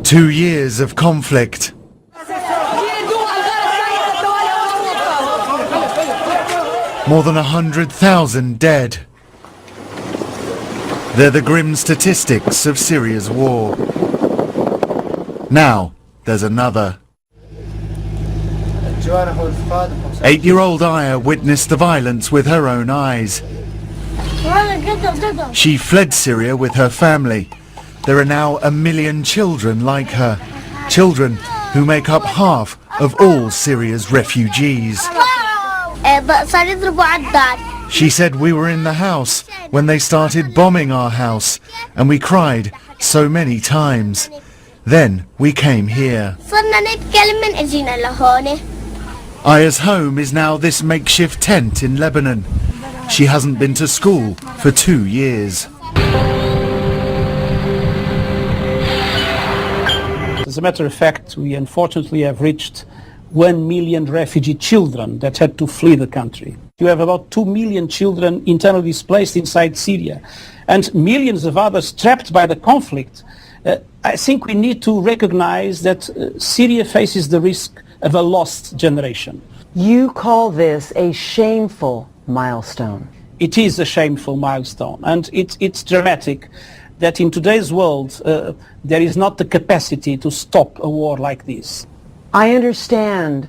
2 years of conflict. More than 100,000 dead. They're the grim statistics of Syria's war. Now, there's another. 8-year-old Aya witnessed the violence with her own eyes. She fled Syria with her family. There are now 1 million children like her. Children who make up half of all Syria's refugees. She said we were in the house when they started bombing our house, and we cried so many times. Then we came here. Aya's home is now this makeshift tent in Lebanon. She hasn't been to school for 2 years. As a matter of fact, we unfortunately have reached 1 million refugee children that had to flee the country. You have about 2 million children internally displaced inside Syria and millions of others trapped by the conflict. I think we need to recognize that Syria faces the risk of a lost generation. You call this a shameful milestone. It is a shameful milestone, and it's dramatic that in today's world there is not the capacity to stop a war like this. I understand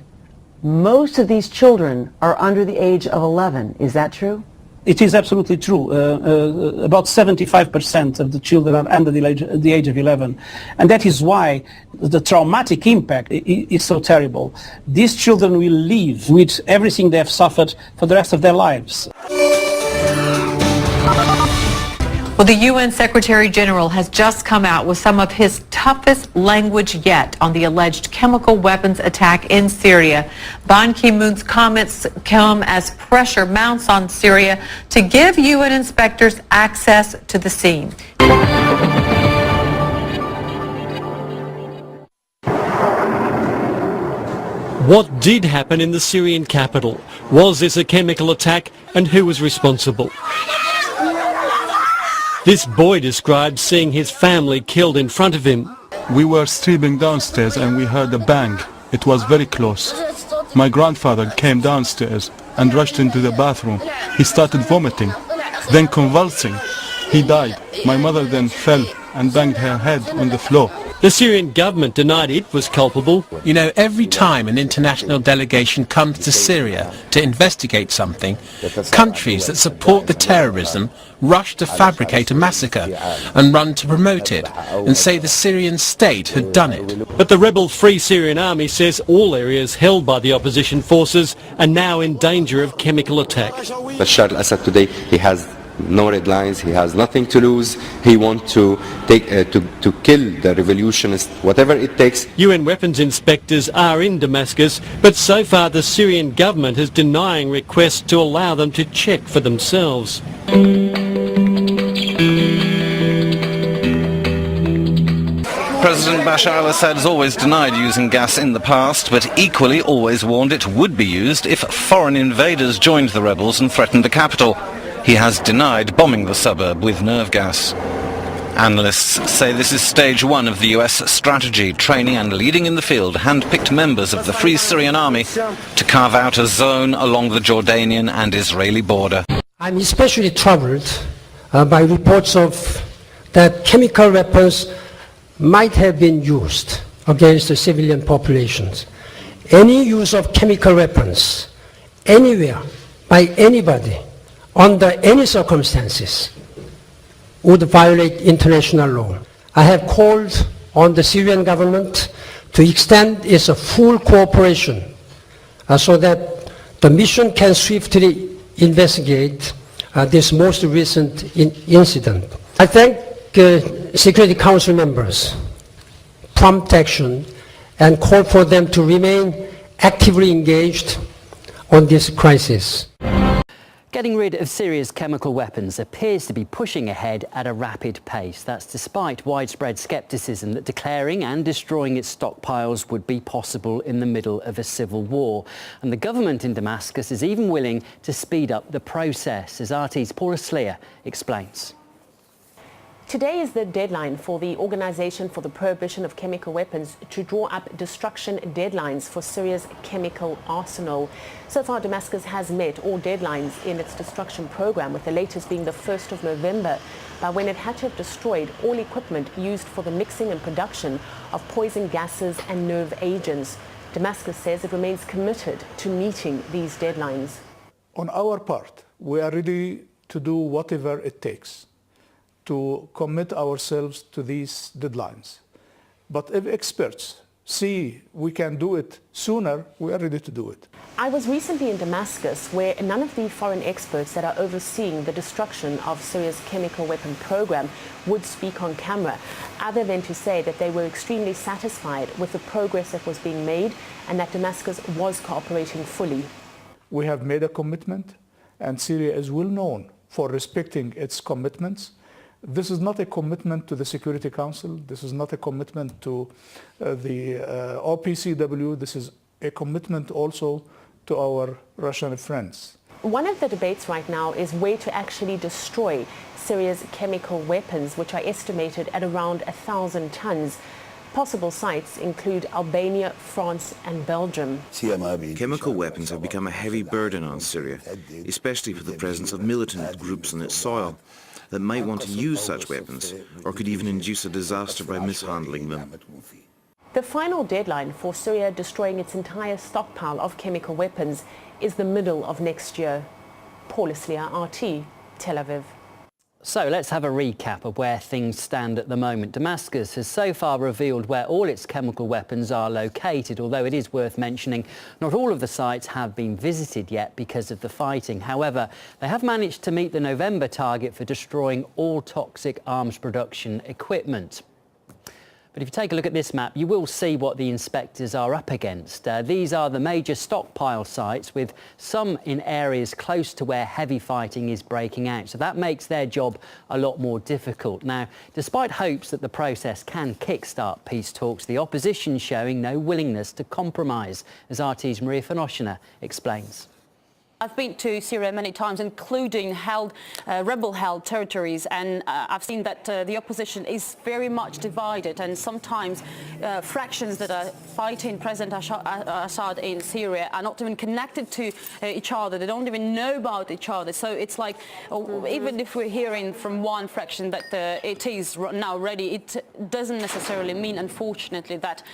most of these children are under the age of 11. Is that true? It is absolutely true. About 75% of the children are under the age of 11. And that is why the traumatic impact is so terrible. These children will live with everything they have suffered for the rest of their lives. Well, the UN Secretary General has just come out with some of his toughest language yet on the alleged chemical weapons attack in Syria. Ban Ki-moon's comments come as pressure mounts on Syria to give UN inspectors access to the scene. What did happen in the Syrian capital? Was this a chemical attack, and who was responsible? This boy described seeing his family killed in front of him. We were sleeping downstairs and we heard a bang. It was very close. My grandfather came downstairs and rushed into the bathroom. He started vomiting, then convulsing. He died. My mother then fell and banged her head on the floor. The Syrian government denied it was culpable. You know, every time an international delegation comes to Syria to investigate something, countries that support the terrorism rush to fabricate a massacre and run to promote it and say the Syrian state had done it. But the rebel Free Syrian Army says all areas held by the opposition forces are now in danger of chemical attack. Bashar al-Assad today, he has no red lines, he has nothing to lose. He wants to kill the revolutionists, whatever it takes. UN weapons inspectors are in Damascus, but so far the Syrian government is denying requests to allow them to check for themselves. President Bashar al-Assad has always denied using gas in the past, but equally always warned it would be used if foreign invaders joined the rebels and threatened the capital. He has denied bombing the suburb with nerve gas. Analysts say this is stage one of the US strategy, training and leading in the field hand-picked members of the Free Syrian Army to carve out a zone along the Jordanian and Israeli border. I'm especially troubled by reports of that chemical weapons might have been used against the civilian populations. Any use of chemical weapons anywhere by anybody under any circumstances would violate international law. I have called on the Syrian government to extend its full cooperation so that the mission can swiftly investigate this most recent incident. I thank Security Council members' prompt action and call for them to remain actively engaged on this crisis. Getting rid of Syria's chemical weapons appears to be pushing ahead at a rapid pace. That's despite widespread scepticism that declaring and destroying its stockpiles would be possible in the middle of a civil war. And the government in Damascus is even willing to speed up the process, as RT's Paula Sleer explains. Today is the deadline for the Organization for the Prohibition of Chemical Weapons to draw up destruction deadlines for Syria's chemical arsenal. So far, Damascus has met all deadlines in its destruction program, with the latest being the 1st of November, by when it had to have destroyed all equipment used for the mixing and production of poison gases and nerve agents. Damascus says it remains committed to meeting these deadlines. On our part, we are ready to do whatever it takes to commit ourselves to these deadlines. But if experts see we can do it sooner, we are ready to do it. I was recently in Damascus, where none of the foreign experts that are overseeing the destruction of Syria's chemical weapon program would speak on camera, other than to say that they were extremely satisfied with the progress that was being made and that Damascus was cooperating fully. We have made a commitment, and Syria is well known for respecting its commitments. This is not a commitment to the Security Council. This is not a commitment to the OPCW. This is a commitment also to our Russian friends. One of the debates right now is where to actually destroy Syria's chemical weapons, which are estimated at around 1,000 tons. Possible sites include Albania, France and Belgium. Chemical weapons have become a heavy burden on Syria, especially for the presence of militant groups on its soil that might want to use such weapons, or could even induce a disaster by mishandling them. The final deadline for Syria destroying its entire stockpile of chemical weapons is the middle of next year. Paul Islia, RT, Tel Aviv. So let's have a recap of where things stand at the moment. Damascus has so far revealed where all its chemical weapons are located, although it is worth mentioning not all of the sites have been visited yet because of the fighting. However, they have managed to meet the November target for destroying all toxic arms production equipment. But if you take a look at this map, you will see what the inspectors are up against. These are the major stockpile sites, with some in areas close to where heavy fighting is breaking out. So that makes their job a lot more difficult. Now, despite hopes that the process can kickstart peace talks, the opposition showing no willingness to compromise, as RT's Maria Fanoshina explains. I've been to Syria many times, including rebel-held territories, and I've seen that the opposition is very much divided, and sometimes fractions that are fighting President Assad in Syria are not even connected to each other. They don't even know about each other. So it's like, even if we're hearing from one fraction that it is now ready, it doesn't necessarily mean, unfortunately, that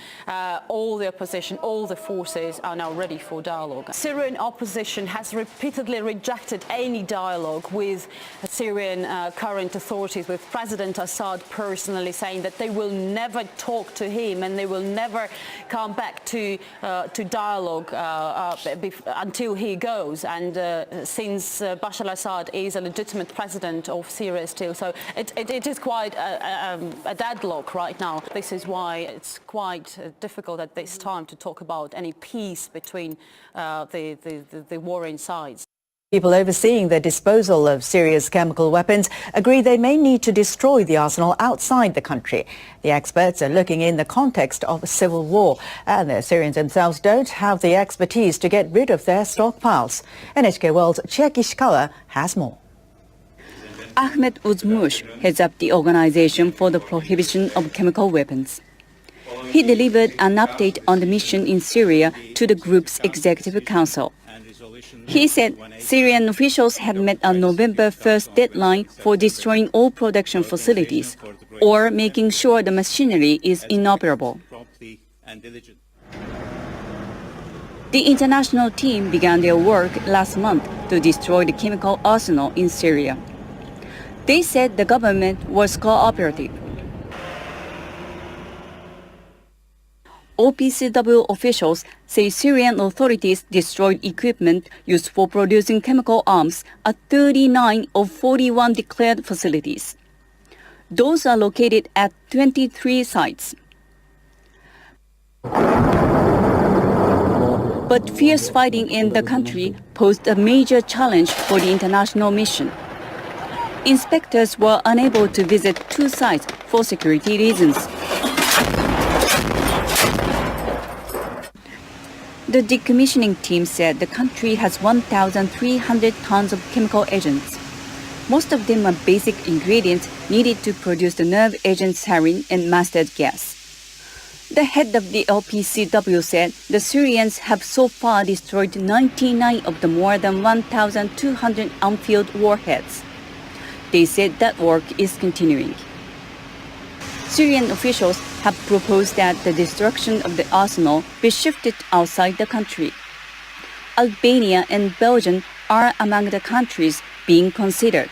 all the opposition, all the forces are now ready for dialogue. Syrian opposition has repeatedly rejected any dialogue with Syrian current authorities, with President Assad personally saying that they will never talk to him and they will never come back to dialogue until he goes. And since Bashar al-Assad is a legitimate president of Syria still, so it is quite a deadlock right now. This is why it's quite difficult at this time to talk about any peace between the warring sides. People overseeing the disposal of Syria's chemical weapons agree they may need to destroy the arsenal outside the country. The experts are looking in the context of a civil war, and the Syrians themselves don't have the expertise to get rid of their stockpiles. NHK World's Chiek Ishikawa has more. Ahmed Uzmush heads up the Organization for the Prohibition of Chemical Weapons. He delivered an update on the mission in Syria to the group's executive council. He said Syrian officials have met a November 1st deadline for destroying all production facilities or making sure the machinery is inoperable. The international team began their work last month to destroy the chemical arsenal in Syria. They said the government was cooperative. OPCW officials say Syrian authorities destroyed equipment used for producing chemical arms at 39 of 41 declared facilities. Those are located at 23 sites. But fierce fighting in the country posed a major challenge for the international mission. Inspectors were unable to visit 2 sites for security reasons. The decommissioning team said the country has 1,300 tons of chemical agents. Most of them are basic ingredients needed to produce the nerve agent sarin and mustard gas. The head of the OPCW said the Syrians have so far destroyed 99 of the more than 1,200 unfilled warheads. They said that work is continuing. Syrian officials have proposed that the destruction of the arsenal be shifted outside the country. Albania and Belgium are among the countries being considered.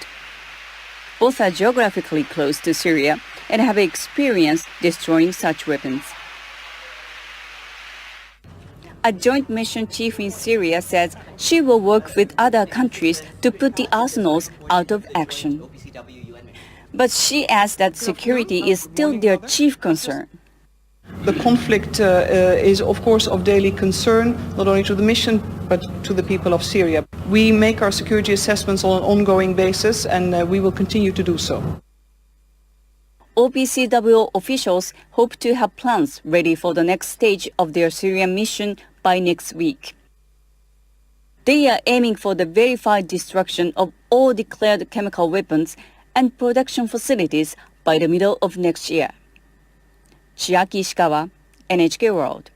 Both are geographically close to Syria and have experience destroying such weapons. A joint mission chief in Syria says she will work with other countries to put the arsenals out of action. But she adds that security is still their chief concern. The conflict is, of course, of daily concern, not only to the mission, but to the people of Syria. We make our security assessments on an ongoing basis, and we will continue to do so. OPCW officials hope to have plans ready for the next stage of their Syrian mission by next week. They are aiming for the verified destruction of all declared chemical weapons and production facilities by the middle of next year. Chiaki Ishikawa, NHK World.